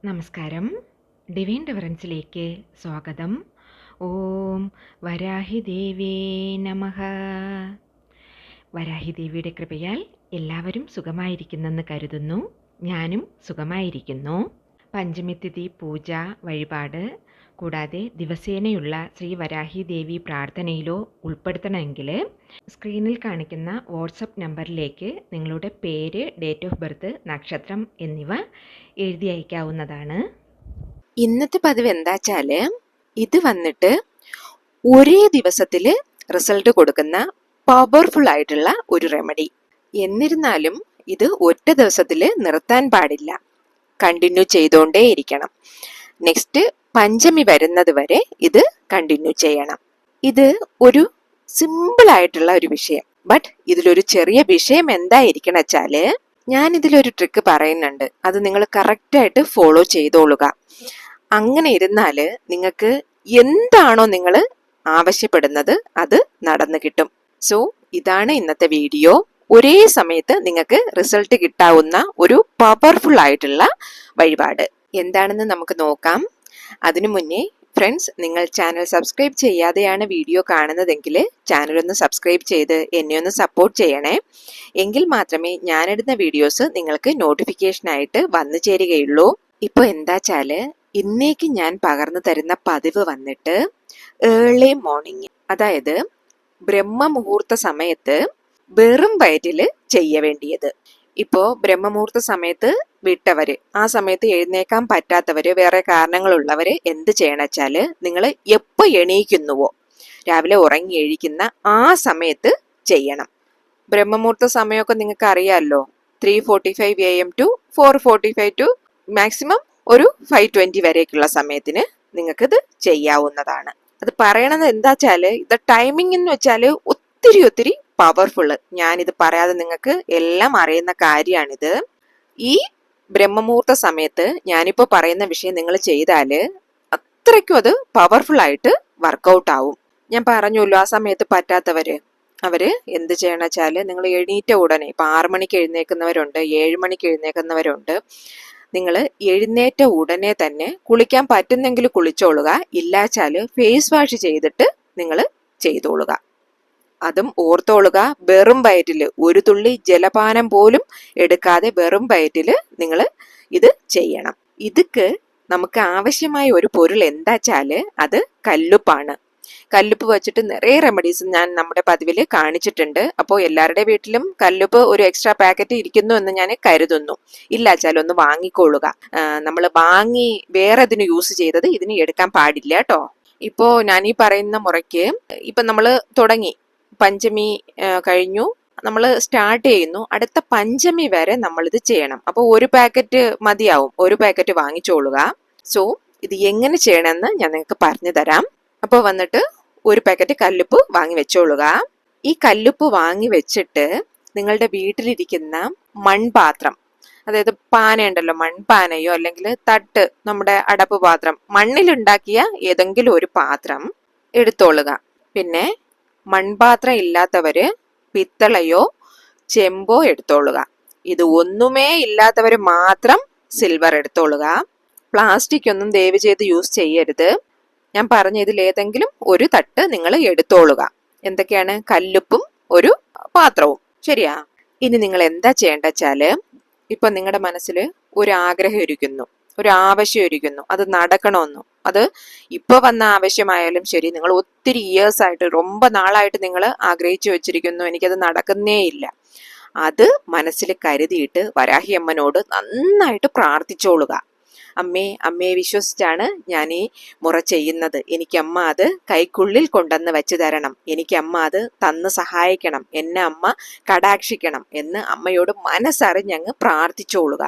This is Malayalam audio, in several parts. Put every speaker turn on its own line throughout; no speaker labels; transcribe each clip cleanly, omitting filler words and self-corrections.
നമസ്കാരം. ഡിവൈൻ ഡിഫറൻസിലേക്ക് സ്വാഗതം. ഓം വരാഹി ദേവേ നമഃ. വരാഹി ദേവിയുടെ കൃപയാൽ എല്ലാവരും സുഖമായിരിക്കുന്നെന്ന് കരുതുന്നു. ഞാനും സുഖമായിരിക്കുന്നു. പഞ്ചമിതിഥി പൂജ വഴിപാട് കൂടാതെ ദിവസേനയുള്ള ശ്രീ വരാഹി ദേവി പ്രാർത്ഥനയിലോ ഉൾപ്പെടുത്തണമെങ്കിൽ സ്ക്രീനിൽ കാണിക്കുന്ന വാട്സപ്പ് നമ്പറിലേക്ക് നിങ്ങളുടെ പേര്, ഡേറ്റ് ഓഫ് ബർത്ത്, നക്ഷത്രം എന്നിവ എഴുതി അയക്കാവുന്നതാണ്.
ഇന്നത്തെ പതിവ് എന്താച്ചാല് ഇത് വന്നിട്ട് ഒരേ ദിവസത്തില് റിസൾട്ട് കൊടുക്കുന്ന പവർഫുൾ ആയിട്ടുള്ള ഒരു റെമഡി. എന്നിരുന്നാലും ഇത് ഒറ്റ ദിവസത്തില് നിർത്താൻ പാടില്ല, കണ്ടിന്യൂ ചെയ്തോണ്ടേ ഇരിക്കണം. നെക്സ്റ്റ് പഞ്ചമി വരുന്നത് വരെ ഇത് കണ്ടിന്യൂ ചെയ്യണം. ഇത് ഒരു സിമ്പിൾ ആയിട്ടുള്ള ഒരു വിഷയം. ബട്ട് ഇതിലൊരു ചെറിയ വിഷയം എന്തായിരിക്കണം വെച്ചാല്, ഞാൻ ഇതിലൊരു ട്രിക്ക് പറയുന്നുണ്ട്, അത് നിങ്ങൾ കറക്റ്റായിട്ട് ഫോളോ ചെയ്തോളുക. അങ്ങനെ ഇരുന്നാല് നിങ്ങൾക്ക് എന്താണോ നിങ്ങൾ ആവശ്യപ്പെടുന്നത് അത് നടന്നു കിട്ടും. സോ ഇതാണ് ഇന്നത്തെ വീഡിയോ. ഒരേ സമയത്ത് നിങ്ങൾക്ക് റിസൾട്ട് കിട്ടാവുന്ന ഒരു പവർഫുൾ ആയിട്ടുള്ള വഴിപാട് എന്താണെന്ന് നമുക്ക് നോക്കാം. അതിനു മുന്നേ ഫ്രണ്ട്സ്, നിങ്ങൾ ചാനൽ സബ്സ്ക്രൈബ് ചെയ്യാതെയാണ് വീഡിയോ കാണുന്നതെങ്കിൽ ചാനൽ ഒന്ന് സബ്സ്ക്രൈബ് ചെയ്ത് എന്നെ ഒന്ന് സപ്പോർട്ട് ചെയ്യണേ. എങ്കിൽ മാത്രമേ ഞാനിടുന്ന വീഡിയോസ് നിങ്ങൾക്ക് നോട്ടിഫിക്കേഷനായിട്ട് വന്നു ചേരുകയുള്ളൂ. ഇപ്പോൾ എന്താച്ചാല് ഇന്നേക്ക് ഞാൻ പകർന്നു തരുന്ന പതിവ് വന്നിട്ട് ഏർലി മോർണിംഗ്, അതായത് ബ്രഹ്മമുഹൂർത്ത സമയത്ത് വെറും വയറ്റില് ചെയ്യ വേണ്ടിയത്. ഇപ്പോ ബ്രഹ്മമുഹൂർത്ത സമയത്ത് വിട്ടവര്, ആ സമയത്ത് എഴുന്നേക്കാൻ പറ്റാത്തവര്, വേറെ കാരണങ്ങളുള്ളവര് എന്ത് ചെയ്യണമെച്ചാല്, നിങ്ങൾ എപ്പോ എണീക്കുന്നുവോ രാവിലെ ഉറങ്ങി എഴുന്ന ആ സമയത്ത് ചെയ്യണം. ബ്രഹ്മമുഹൂർത്ത സമയമൊക്കെ നിങ്ങൾക്ക് അറിയാമല്ലോ, 3:45 AM to 4:45 to മാക്സിമം ഒരു 5:20 വരേക്കുള്ള സമയത്തിന് നിങ്ങൾക്കിത് ചെയ്യാവുന്നതാണ്. അത് പറയണത് എന്താച്ചാല്, ഇത് ടൈമിംഗ് എന്ന് വെച്ചാല് ഒത്തിരി പവർഫുള്ള്. ഞാനിത് പറയാതെ നിങ്ങൾക്ക് എല്ലാം അറിയുന്ന കാര്യമാണിത്. ഈ ബ്രഹ്മമുഹൂർത്ത സമയത്ത് ഞാനിപ്പോ പറയുന്ന വിഷയം നിങ്ങൾ ചെയ്താല് അത്രയ്ക്കും അത് പവർഫുൾ ആയിട്ട് വർക്കൗട്ട് ആവും. ഞാൻ പറഞ്ഞല്ലോ, ആ സമയത്ത് പറ്റാത്തവര് അവര് എന്ത് ചെയ്യണം വെച്ചാല്, നിങ്ങൾ എണീറ്റ ഉടനെ, ഇപ്പൊ 6 മണിക്ക് എഴുന്നേക്കുന്നവരുണ്ട്, 7 മണിക്ക് എഴുന്നേക്കുന്നവരുണ്ട്. നിങ്ങൾ എഴുന്നേറ്റ ഉടനെ തന്നെ കുളിക്കാൻ പറ്റുന്നെങ്കിൽ കുളിച്ചോളുക, ഇല്ലാച്ചാല് ഫേസ് വാഷ് ചെയ്തിട്ട് നിങ്ങൾ ചെയ്തോളുക. അതും ഓർത്തോളുക, വെറും വയറ്റില്, ഒരു തുള്ളി ജലപാനം പോലും എടുക്കാതെ വെറും വയറ്റില് നിങ്ങൾ ഇത് ചെയ്യണം. ഇതൊക്കെ നമുക്ക് ആവശ്യമായ ഒരു പൊരുൾ എന്താച്ചാല് അത് കല്ലുപ്പാണ്. കല്ലുപ്പ് വെച്ചിട്ട് നിറയെ റെമഡീസ് ഞാൻ നമ്മുടെ പതിവില് കാണിച്ചിട്ടുണ്ട്. അപ്പോൾ എല്ലാവരുടെ വീട്ടിലും കല്ലുപ്പ് ഒരു എക്സ്ട്രാ പാക്കറ്റ് ഇരിക്കുന്നു എന്ന് ഞാൻ കരുതുന്നു. ഇല്ലാച്ചാലും ഒന്ന് വാങ്ങിക്കൊള്ളുക. നമ്മൾ വാങ്ങി വേറെ ഇതിന് യൂസ് ചെയ്തത് ഇതിന് എടുക്കാൻ പാടില്ല കേട്ടോ. ഇപ്പോ ഞാൻ ഈ പറയുന്ന മുറയ്ക്ക് ഇപ്പൊ നമ്മൾ തുടങ്ങി, പഞ്ചമി കഴിഞ്ഞു, നമ്മൾ സ്റ്റാർട്ട് ചെയ്യുന്നു, അടുത്ത പഞ്ചമി വരെ നമ്മൾ ഇത് ചെയ്യണം. അപ്പോൾ ഒരു പാക്കറ്റ് മതിയാവും, ഒരു പാക്കറ്റ് വാങ്ങിച്ചോളുക. സോ ഇത് എങ്ങനെ ചെയ്യണമെന്ന് ഞാൻ നിങ്ങൾക്ക് പറഞ്ഞു തരാം. അപ്പോൾ വന്നിട്ട് ഒരു പാക്കറ്റ് കല്ലുപ്പ് വാങ്ങി വെച്ചോളുക. ഈ കല്ലുപ്പ് വാങ്ങി വെച്ചിട്ട് നിങ്ങളുടെ വീട്ടിലിരിക്കുന്ന മൺപാത്രം, അതായത് പാന ഉണ്ടല്ലോ, മൺപാനയോ അല്ലെങ്കിൽ തട്ട്, നമ്മുടെ അടപ്പ് പാത്രം, മണ്ണിലുണ്ടാക്കിയ ഏതെങ്കിലും ഒരു പാത്രം എടുത്തോളുക. പിന്നെ മൺപാത്രം ഇല്ലാത്തവര് പിത്തളയോ ചെമ്പോ എടുത്തോളുക. ഇത് ഒന്നുമേ ഇല്ലാത്തവര് മാത്രം സിൽവർ എടുത്തോളുക. പ്ലാസ്റ്റിക് ഒന്നും ദയവ് ചെയ്ത് യൂസ് ചെയ്യരുത്. ഞാൻ പറഞ്ഞ ഇതിൽ ഏതെങ്കിലും ഒരു തട്ട് നിങ്ങൾ എടുത്തോളുക. എന്തൊക്കെയാണ്? കല്ലുപ്പും ഒരു പാത്രവും. ശരിയാ? ഇനി നിങ്ങൾ എന്താ ചെയ്യേണ്ട വെച്ചാല്, ഇപ്പൊ നിങ്ങളുടെ മനസ്സിൽ ഒരു ആഗ്രഹം ഇരിക്കുന്നു, ഒരു ആവശ്യം ഇരിക്കുന്നു, അത് നടക്കണമെന്നു. അത് ഇപ്പൊ വന്ന ആവശ്യമായാലും ശരി, നിങ്ങൾ ഒത്തിരി ഇയേഴ്സ് ആയിട്ട്, ரொம்ப നാളായിട്ട് നിങ്ങൾ ആഗ്രഹിച്ചു വെച്ചിരിക്കുന്നു, എനിക്കത് നടക്കുന്നേ ഇല്ല. അത് മനസ്സിൽ കരുതിയിട്ട് വരാഹി അമ്മനോട് നന്നായിട്ട് പ്രാർത്ഥിച്ചോളുക. അമ്മയെ വിശ്വസിച്ചാണ് ഞാൻ ഈ മുറ ചെയ്യുന്നത്. എനിക്ക് അമ്മ അത് കൈക്കുള്ളിൽ കൊണ്ടുവന്ന് വെച്ച് തരണം, എനിക്ക് അമ്മ അത് തന്ന് സഹായിക്കണം, എന്നെ അമ്മ കടാക്ഷിക്കണം എന്ന് അമ്മയോട് മനസ്സറിഞ്ഞങ്ങ് പ്രാർത്ഥിച്ചോളുക.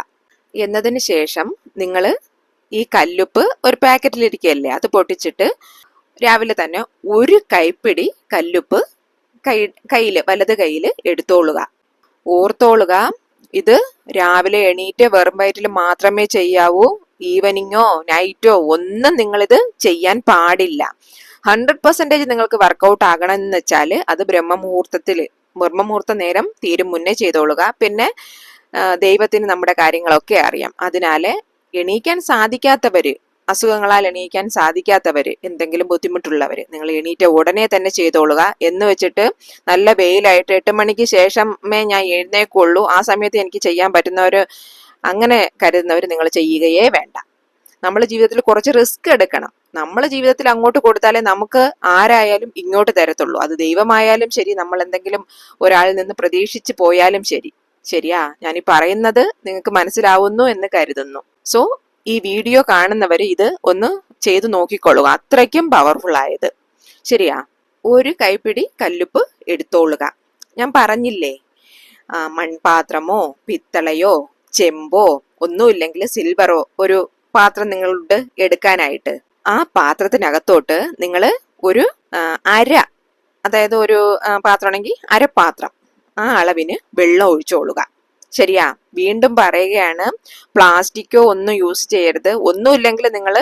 എന്നതിന് ശേഷം നിങ്ങൾ ഈ കല്ലുപ്പ് ഒരു പാക്കറ്റിലിരിക്കുകയല്ലേ, അത് പൊട്ടിച്ചിട്ട് രാവിലെ തന്നെ ഒരു കൈപ്പിടി കല്ലുപ്പ് കയ്യില്, വലത് കയ്യില് എടുത്തോളുക. ഓർത്തോളുക, ഇത് രാവിലെ എണീറ്റ് വെറും വയറ്റിൽ മാത്രമേ ചെയ്യാവൂ. ഈവനിങ്ങോ നൈറ്റോ ഒന്നും നിങ്ങളിത് ചെയ്യാൻ പാടില്ല. 100% നിങ്ങൾക്ക് വർക്കൗട്ട് ആകണമെന്ന് വെച്ചാൽ അത് ബ്രഹ്മമുഹൂർത്ത നേരം തീരും മുന്നേ ചെയ്തോളുക. പിന്നെ ദൈവത്തിന് നമ്മുടെ കാര്യങ്ങളൊക്കെ അറിയാം. അതിനാല് എണീക്കാൻ സാധിക്കാത്തവര്, അസുഖങ്ങളാൽ എണീക്കാൻ സാധിക്കാത്തവര്, എന്തെങ്കിലും ബുദ്ധിമുട്ടുള്ളവര് നിങ്ങൾ എണീറ്റ ഉടനെ തന്നെ ചെയ്തോളുക. എന്ന് വെച്ചിട്ട് നല്ല വെയിലായിട്ട് 8 മണിക്ക് ശേഷമേ ഞാൻ എഴുന്നേക്കുള്ളൂ, ആ സമയത്ത് എനിക്ക് ചെയ്യാൻ പറ്റുന്നവര് അങ്ങനെ കരുതുന്നവർ നിങ്ങൾ ചെയ്യുകയേ വേണ്ട. നമ്മൾ ജീവിതത്തിൽ കുറച്ച് റിസ്ക് എടുക്കണം. നമ്മൾ ജീവിതത്തിൽ അങ്ങോട്ട് കൊടുത്താലേ നമുക്ക് ആരായാലും ഇങ്ങോട്ട് തരത്തുള്ളൂ. അത് ദൈവമായാലും ശരി, നമ്മൾ എന്തെങ്കിലും ഒരാളിൽ നിന്ന് പ്രതീക്ഷിച്ച് പോയാലും ശരി. ശരിയാ, ഞാൻ ഈ പറയുന്നത് നിങ്ങൾക്ക് മനസ്സിലാവുന്നു എന്ന് കരുതുന്നു. സോ ഈ വീഡിയോ കാണുന്നവര് ഇത് ഒന്ന് ചെയ്തു നോക്കിക്കൊള്ളുക, അത്രയ്ക്കും പവർഫുൾ ആയത്. ശരിയാ, ഒരു കൈപ്പിടി കല്ലുപ്പ് എടുത്തോളുക. ഞാൻ പറഞ്ഞില്ലേ, മൺപാത്രമോ പിത്തളയോ ചെമ്പോ ഒന്നുമില്ലെങ്കിൽ സിൽവറോ ഒരു പാത്രം നിങ്ങളോട് എടുക്കാനായിട്ട്, ആ പാത്രത്തിനകത്തോട്ട് നിങ്ങൾ ഒരു അര, അതായത് ഒരു പാത്രമാണെങ്കിൽ അരപ്പാത്രം, ആ അളവിന് വെള്ളം ഒഴിച്ചോളുക. ശരിയാ, വീണ്ടും പറയുകയാണ്, പ്ലാസ്റ്റിക്കോ ഒന്നും യൂസ് ചെയ്യരുത്. ഒന്നുമില്ലെങ്കിൽ നിങ്ങൾ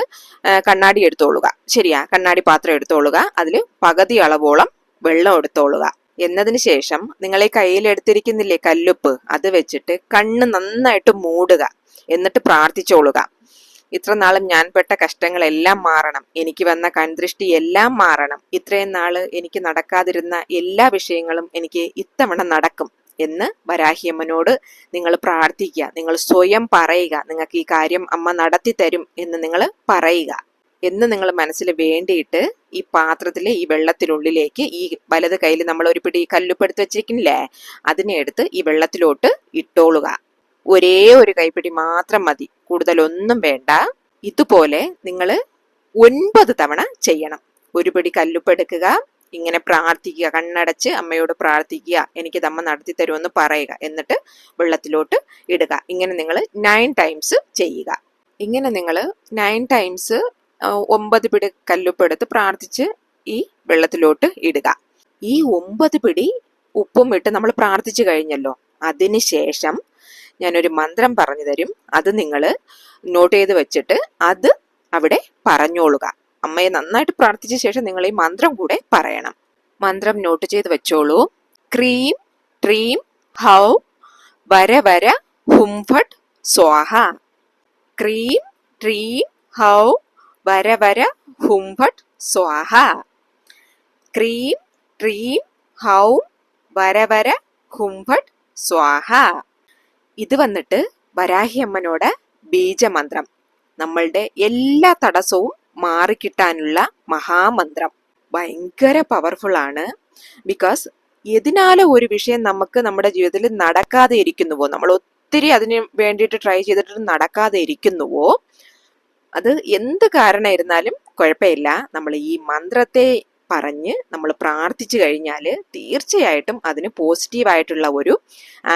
കണ്ണാടി എടുത്തോളുക. ശരിയാ, കണ്ണാടി പാത്രം എടുത്തോളുക, അതിൽ പകുതി അളവോളം വെള്ളം എടുത്തോളുക. എന്നതിന് ശേഷം നിങ്ങൾ ഈ കയ്യിൽ എടുത്തിരിക്കുന്നില്ലേ കല്ലുപ്പ്, അത് വെച്ചിട്ട് കണ്ണ് നന്നായിട്ട് മൂടുക. എന്നിട്ട് പ്രാർത്ഥിച്ചോളുക, ഇത്ര നാളും ഞാൻ പെട്ട കഷ്ടങ്ങളെല്ലാം മാറണം, എനിക്ക് വന്ന കൺദൃഷ്ടി എല്ലാം മാറണം, ഇത്രയും നാള് എനിക്ക് നടക്കാതിരുന്ന എല്ലാ വിഷയങ്ങളും എനിക്ക് ഇത്തവണ നടക്കും എന്ന് വരാഹിയമ്മനോട് നിങ്ങൾ പ്രാർത്ഥിക്കുക. നിങ്ങൾ സ്വയം പറയുക, നിങ്ങൾക്ക് ഈ കാര്യം അമ്മ നടത്തി തരും എന്ന് നിങ്ങൾ പറയുക എന്ന് നിങ്ങൾ മനസ്സിൽ വേണ്ടിയിട്ട് ഈ പാത്രത്തിലെ ഈ വെള്ളത്തിനുള്ളിലേക്ക് ഈ വലത് കയ്യിൽ നമ്മൾ ഒരു പിടി കല്ലുപ്പെടുത്ത് വെച്ചിരിക്കില്ലേ, അതിനെ എടുത്ത് ഈ വെള്ളത്തിലോട്ട് ഇട്ടോളുക. ഒരേ ഒരു കൈപ്പിടി മാത്രം മതി, കൂടുതലൊന്നും വേണ്ട. ഇതുപോലെ നിങ്ങൾ 9 തവണ ചെയ്യണം. ഒരു പിടി കല്ലുപ്പ് എടുക്കുക, ഇങ്ങനെ പ്രാർത്ഥിക്കുക, കണ്ണടച്ച് അമ്മയോട് പ്രാർത്ഥിക്കുക, എനിക്ക് അമ്മ നടത്തി തരുമെന്ന് പറയുക, എന്നിട്ട് വെള്ളത്തിലോട്ട് ഇടുക. ഇങ്ങനെ നിങ്ങൾ 9 ടൈംസ് ചെയ്യുക. ഇങ്ങനെ നിങ്ങൾ 9 ടൈംസ് 9 പിടി കല്ലുപ്പ് എടുത്ത് പ്രാർത്ഥിച്ച് ഈ വെള്ളത്തിലോട്ട് ഇടുക. ഈ 9 പിടി ഉപ്പും ഇട്ട് നമ്മൾ പ്രാർത്ഥിച്ചു കഴിഞ്ഞല്ലോ, അതിന് ശേഷം ഞാനൊരു മന്ത്രം പറഞ്ഞു തരും. അത് നിങ്ങൾ നോട്ട് ചെയ്ത് വെച്ചിട്ട് അത് അവിടെ പറഞ്ഞോളുക. അമ്മയെ നന്നായിട്ട് പ്രാർത്ഥിച്ച ശേഷം നിങ്ങൾ ഈ മന്ത്രം കൂടെ പറയണം. മന്ത്രം നോട്ട് ചെയ്ത് വെച്ചോളൂ. ക്രീം ട്രീം ഹൗ വര വര ഹും ഫട്ട് സ്വാഹ. ക്രീം ട്രീം ഹൗ വര വര ഹും ഫട്ട് സ്വാഹ. ക്രീം ട്രീം ഹൗ വര വര ഹും ഫട്ട് സ്വാഹ. ഇത് വന്നിട്ട് വരാഹി അമ്മനോട് ബീജമന്ത്രം, നമ്മളുടെ എല്ലാ തടസ്സവും മാറിക്കിട്ടാനുള്ള മഹാമന്ത്രം. ഭയങ്കര പവർഫുൾ ആണ്. ബിക്കോസ് ഏതിനാലും ഒരു വിഷയം നമുക്ക് നമ്മുടെ ജീവിതത്തിൽ നടക്കാതെ ഇരിക്കുന്നുവോ, നമ്മൾ ഒത്തിരി അതിന് വേണ്ടിയിട്ട് ട്രൈ ചെയ്തിട്ട് നടക്കാതെ ഇരിക്കുന്നുവോ, അത് എന്ത് കാരണമായിരുന്നാലും കുഴപ്പമില്ല, നമ്മൾ ഈ മന്ത്രത്തെ പറഞ്ഞ് നമ്മൾ പ്രാർത്ഥിച്ചു കഴിഞ്ഞാൽ തീർച്ചയായിട്ടും അതിന് പോസിറ്റീവായിട്ടുള്ള ഒരു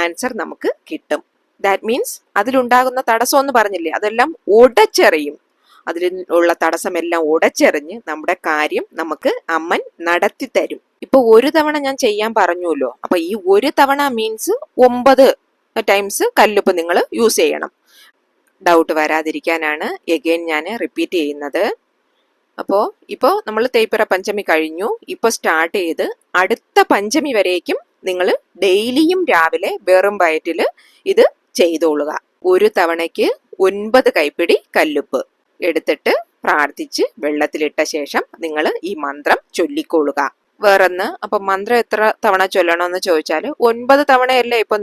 ആൻസർ നമുക്ക് കിട്ടും. ദാറ്റ് മീൻസ് അതിലുണ്ടാകുന്ന തടസ്സം എന്ന് പറഞ്ഞില്ലേ, അതെല്ലാം ഉടച്ചെറിയും. അതിലുള്ള തടസ്സമെല്ലാം ഉടച്ചെറിഞ്ഞ് നമ്മുടെ കാര്യം നമുക്ക് അമ്മൻ നടത്തി തരും. ഇപ്പൊ ഒരു തവണ ഞാൻ ചെയ്യാൻ പറഞ്ഞുല്ലോ, അപ്പൊ ഈ ഒരു തവണ മീൻസ് 9 ടൈംസ് കല്ലുപ്പ് നിങ്ങൾ യൂസ് ചെയ്യണം. ഡൗട്ട് വരാതിരിക്കാനാണ് എഗെയിൻ ഞാൻ റിപ്പീറ്റ് ചെയ്യുന്നത്. അപ്പോൾ ഇപ്പോൾ നമ്മൾ തേയ്പ്പിറ പഞ്ചമി കഴിഞ്ഞു. ഇപ്പോൾ സ്റ്റാർട്ട് ചെയ്ത് അടുത്ത പഞ്ചമി വരേക്കും നിങ്ങൾ ഡെയിലിയും രാവിലെ വെറും വയറ്റിൽ ഇത് ചെയ്തോളുക. ഒരു തവണയ്ക്ക് 9 കൈപ്പിടി കല്ലുപ്പ് എടുത്തിട്ട് പ്രാർത്ഥിച്ച് വെള്ളത്തിലിട്ട ശേഷം നിങ്ങൾ ഈ മന്ത്രം ചൊല്ലിക്കൊള്ളുക. വേറൊന്ന്, അപ്പൊ മന്ത്രം എത്ര തവണ ചൊല്ലണമെന്ന് ചോദിച്ചാൽ 9 തവണയല്ലേ ഇപ്പൊ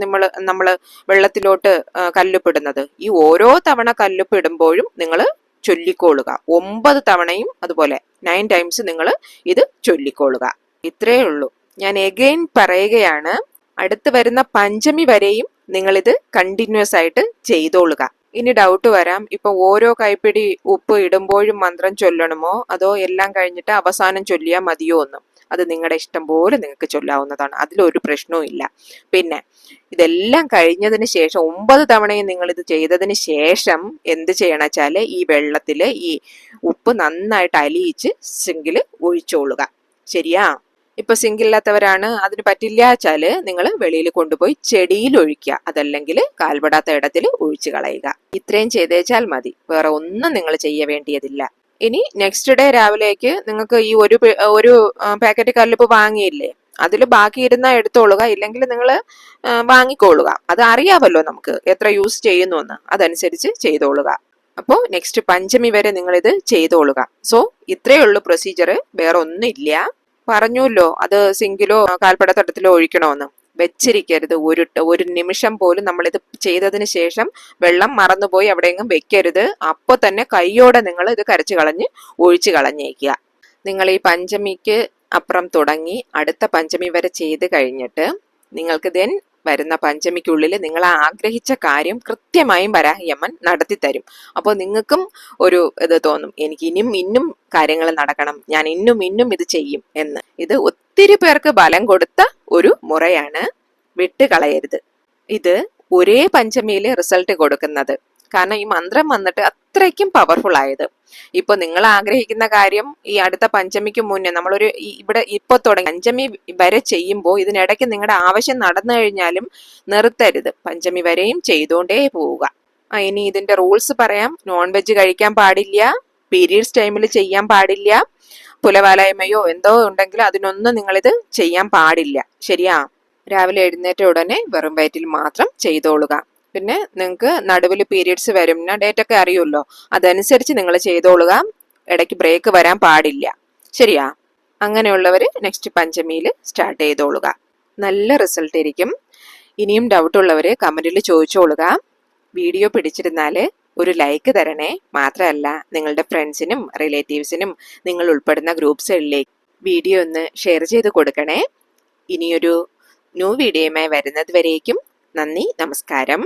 നമ്മൾ വെള്ളത്തിലോട്ട് കല്ലുപ്പിടുന്നത്. ഈ ഓരോ തവണ കല്ലുപ്പിടുമ്പോഴും നിങ്ങൾ ചൊല്ലിക്കൊള്ളുക. 9 തവണയും അതുപോലെ 9 ടൈംസ് നിങ്ങൾ ഇത് ചൊല്ലിക്കൊള്ളുക. ഇത്രയേ ഉള്ളൂ. ഞാൻ എഗെയിൻ പറയുകയാണ്, അടുത്ത് വരുന്ന പഞ്ചമി വരെയും നിങ്ങളിത് കണ്ടിന്യൂസ് ആയിട്ട് ചെയ്തോളുക. ഇനി ഡൗട്ട് വരാം, ഇപ്പൊ ഓരോ കൈപ്പിടി ഉപ്പ് ഇടുമ്പോഴും മന്ത്രം ചൊല്ലണമോ അതോ എല്ലാം കഴിഞ്ഞിട്ട് അവസാനം ചൊല്ലിയാൽ മതിയോ എന്ന്. അത് നിങ്ങളുടെ ഇഷ്ടം പോലെ നിങ്ങൾക്ക് ചൊല്ലാവുന്നതാണ്, അതിലൊരു പ്രശ്നവും ഇല്ല. പിന്നെ ഇതെല്ലാം കഴിഞ്ഞതിന് ശേഷം 9 തവണയും നിങ്ങൾ ഇത് ചെയ്തതിന് ശേഷം എന്ത് ചെയ്യണം വെച്ചാല്, ഈ വെള്ളത്തില് ഈ ഉപ്പ് നന്നായിട്ട് അലിയിച്ച് സിങ്കില് ഒഴിച്ചോളുക. ശരിയാ? ഇപ്പൊ സിങ്കില്ലാത്തവരാണ്, അതിന് പറ്റില്ല വെച്ചാല് നിങ്ങൾ വെളിയിൽ കൊണ്ടുപോയി ചെടിയിൽ ഒഴിക്കുക, അതല്ലെങ്കിൽ കാൽപെടാത്ത ഇടത്തിൽ ഒഴിച്ചു കളയുക. ഇത്രയും ചെയ്തേച്ചാൽ മതി, വേറെ ഒന്നും നിങ്ങൾ ചെയ്യ വേണ്ടിയതില്ല. ഇനി നെക്സ്റ്റ് ഡേ രാവിലേക്ക് നിങ്ങൾക്ക് ഈ ഒരു പാക്കറ്റ് കല്ലുപ്പ് വാങ്ങിയില്ലേ, അതിൽ ബാക്കി ഇരുന്ന എടുത്തോളുക, ഇല്ലെങ്കിൽ നിങ്ങൾ വാങ്ങിക്കോളുക. അത് അറിയാമല്ലോ നമുക്ക് എത്ര യൂസ് ചെയ്യുന്നു എന്ന്, അതനുസരിച്ച് ചെയ്തോളുക. അപ്പോൾ നെക്സ്റ്റ് പഞ്ചമി വരെ നിങ്ങൾ ഇത് ചെയ്തോളുക. സോ ഇത്രയേ ഉള്ളൂ പ്രൊസീജിയർ, വേറെ ഒന്നുമില്ല. പറഞ്ഞല്ലോ അത് സിങ്കിലോ കാൽപ്പടത്തട്ടത്തിലോ ഒഴിക്കണമെന്ന്. വെച്ചിരിക്കരുത് ഒരു നിമിഷം പോലും. നമ്മളിത് ചെയ്തതിന് ശേഷം വെള്ളം മറന്നുപോയി എവിടെയെങ്കിലും വെക്കരുത്. അപ്പോൾ തന്നെ കൈയോടെ നിങ്ങൾ ഇത് കരച്ചു കളഞ്ഞ് ഒഴിച്ചു കളഞ്ഞേക്കുക. നിങ്ങൾ ഈ പഞ്ചമിക്ക് അപ്പുറം തുടങ്ങി അടുത്ത പഞ്ചമി വരെ ചെയ്ത് കഴിഞ്ഞിട്ട് നിങ്ങൾക്ക് ദെൻ വരുന്ന പഞ്ചമിക്കുള്ളിൽ നിങ്ങൾ ആഗ്രഹിച്ച കാര്യം കൃത്യമായും വരാഹിയമ്മൻ നടത്തി തരും. അപ്പോൾ നിങ്ങൾക്കും ഒരു ഇത് തോന്നും, എനിക്ക് ഇന്നും കാര്യങ്ങൾ നടക്കണം, ഞാൻ ഇന്നും ഇത് ചെയ്യും എന്ന്. ഇത് ഒത്തിരി പേർക്ക് ബലം കൊടുത്ത ഒരു മുറയാണ്, വിട്ടുകളയരുത്. ഇത് ഒരേ പഞ്ചമിയിൽ റിസൾട്ട് കൊടുക്കുന്നത്. കാരണം ഈ മന്ത്രം വന്നിട്ട് അത്രയ്ക്കും പവർഫുൾ ആയത്. ഇപ്പൊ നിങ്ങൾ ആഗ്രഹിക്കുന്ന കാര്യം ഈ അടുത്ത പഞ്ചമിക്ക് മുന്നേ നമ്മളൊരു ഇവിടെ ഇപ്പൊ തുടങ്ങി പഞ്ചമി വരെ ചെയ്യുമ്പോൾ ഇതിനിടയ്ക്ക് നിങ്ങളുടെ ആവശ്യം നടന്നു കഴിഞ്ഞാലും നിർത്തരുത്, പഞ്ചമി വരെയും ചെയ്തുകൊണ്ടേ പോവുക. ഇനി ഇതിന്റെ റൂൾസ് പറയാം. നോൺ വെജ് കഴിക്കാൻ പാടില്ല, പീരീഡ്സ് ടൈമിൽ ചെയ്യാൻ പാടില്ല, പുലവാലായ്മയോ എന്തോ ഉണ്ടെങ്കിൽ അതിനൊന്നും നിങ്ങളിത് ചെയ്യാൻ പാടില്ല. ശരിയാ? രാവിലെ എഴുന്നേറ്റ ഉടനെ വെറും വയറ്റിൽ മാത്രം ചെയ്തോളുക. പിന്നെ നിങ്ങൾക്ക് നടുവിൽ പീരീഡ്സ് വരും, ഡേറ്റ് ഒക്കെ അറിയുമല്ലോ, അതനുസരിച്ച് നിങ്ങൾ ചെയ്തോളുക. ഇടയ്ക്ക് ബ്രേക്ക് വരാൻ പാടില്ല. ശരിയാ? അങ്ങനെയുള്ളവർ നെക്സ്റ്റ് പഞ്ചമിയിൽ സ്റ്റാർട്ട് ചെയ്തോളുക. നല്ല റിസൾട്ട് ഇരിക്കും. ഇനിയും ഡൗട്ടുള്ളവർ കമന്റിൽ ചോദിച്ചോളുക. വീഡിയോ പിടിച്ചിരുന്നാൽ ഒരു ലൈക്ക് തരണേ. മാത്രമല്ല നിങ്ങളുടെ ഫ്രണ്ട്സിനും റിലേറ്റീവ്സിനും നിങ്ങൾ ഉൾപ്പെടുന്ന ഗ്രൂപ്പ്സുകളിലേക്ക് വീഡിയോ ഒന്ന് ഷെയർ ചെയ്ത് കൊടുക്കണേ. ഇനിയൊരു ന്യൂ വീഡിയോയുമായി വരുന്നത് വരേക്കും നന്ദി, നമസ്കാരം.